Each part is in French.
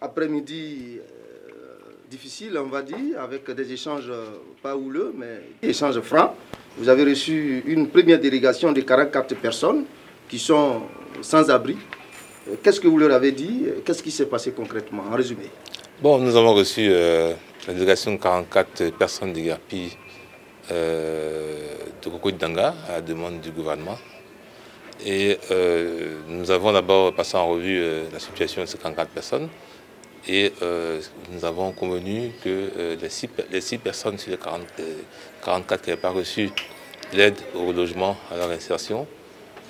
Après-midi difficile, on va dire, avec des échanges pas houleux, mais des échanges francs. Vous avez reçu une première délégation de 44 personnes qui sont sans abri. Qu'est-ce que vous leur avez dit? Qu'est-ce qui s'est passé concrètement, en résumé? Bon, nous avons reçu la délégation de 44 personnes de Garpi de Kokoï-Danga à la demande du gouvernement. Et nous avons d'abord passé en revue la situation de ces 44 personnes. Et nous avons convenu que les 6 personnes sur les 44 qui n'avaient pas reçu l'aide au relogement, à leur insertion,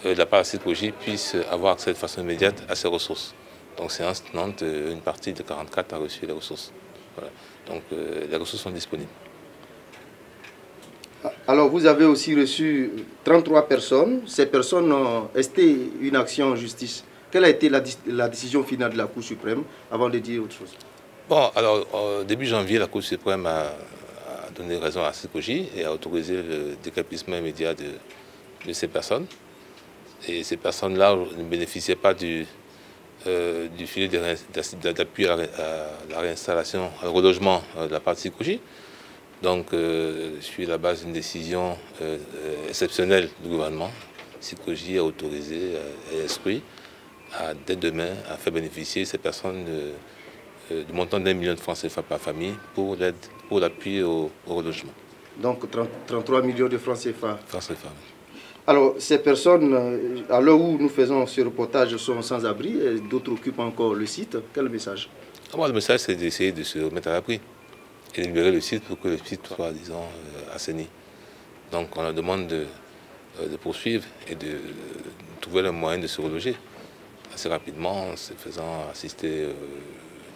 de la part de la CICOJ puissent avoir accès de façon immédiate à ces ressources. Donc séance tenante, une partie de 44 a reçu les ressources. Voilà. Donc les ressources sont disponibles. Alors vous avez aussi reçu 33 personnes. Ces personnes ont esté une action en justice. Quelle a été la décision finale de la Cour suprême avant de dire autre chose? Bon, alors début janvier, la Cour suprême a donné raison à la CICOJ et a autorisé le décapitement immédiat de ces personnes. Et ces personnes-là ne bénéficiaient pas du filet d'appui à la réinstallation, au relogement de la part de CICOJ. Donc, sur la base d'une décision exceptionnelle du gouvernement, CICOJ a autorisé et instruit dès demain à faire bénéficier ces personnes du montant d'1 million de francs CFA par famille pour l'appui au relogement. Donc 33 millions de francs CFA. Francs CFA. Alors, ces personnes, à l'heure où nous faisons ce reportage, sont sans abri et d'autres occupent encore le site. Quel message? Le message, c'est d'essayer de se remettre à l'abri et de libérer le site pour que le site soit, disons, assaini. Donc, on leur demande de poursuivre et de trouver le moyen de se reloger assez rapidement, en se faisant assister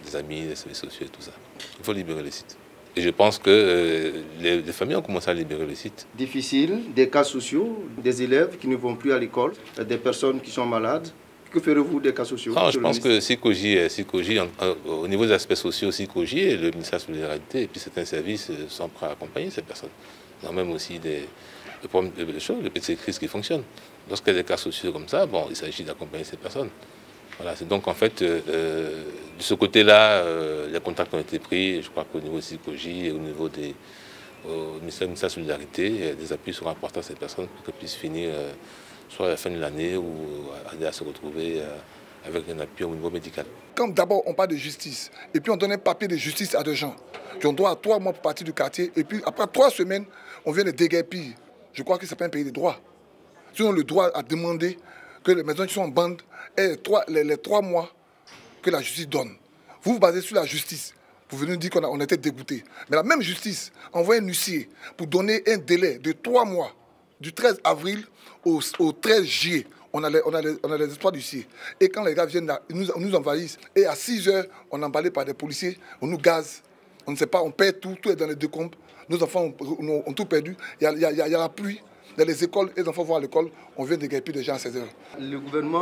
des amis, des services sociaux et tout ça. Il faut libérer le site. Et je pense que les familles ont commencé à libérer le site. Difficile, des cas sociaux, des élèves qui ne vont plus à l'école, des personnes qui sont malades. Que ferez-vous des cas sociaux? Je pense que CICOJ, au niveau des aspects sociaux, CICOJ et le ministère de la Solidarité et puis certains services sont prêts à accompagner ces personnes. Il y a même aussi des petites crises qui fonctionnent. Lorsqu'il y a des cas sociaux comme ça, bon, il s'agit d'accompagner ces personnes. Voilà, c'est donc en fait, de ce côté-là, les contacts ont été pris. Je crois qu'au niveau de CICOJ et au niveau du ministère de la Solidarité, des appuis seront apportés à ces personnes pour qu'elles puissent finir soit à la fin de l'année ou à se retrouver avec un appui au niveau médical. Comme d'abord on parle de justice, et puis on donne un papier de justice à des gens qui ont droit à 3 mois pour partir du quartier, et puis après 3 semaines, on vient de déguerpir. Je crois que ce n'est pas un pays de droit. Ils ont le droit à demander que les maisons qui sont en bande aient les 3 mois que la justice donne. Vous vous basez sur la justice. Vous venez nous dire qu'on a été dégoûtés. Mais la même justice envoie un huissier pour donner un délai de 3 mois, du 13 avril au 13 juillet. On a les espoirs d'huissier. Et quand les gars viennent là, ils nous envahissent. Et à 6 heures, on est emballé par des policiers, on nous gaze. On ne sait pas, on perd tout, tout est dans les décombres. Nos enfants ont tout perdu. Il y a la pluie. Dans les écoles, les enfants vont à l'école, on vient de guérir des gens à 16 heures. Le gouvernement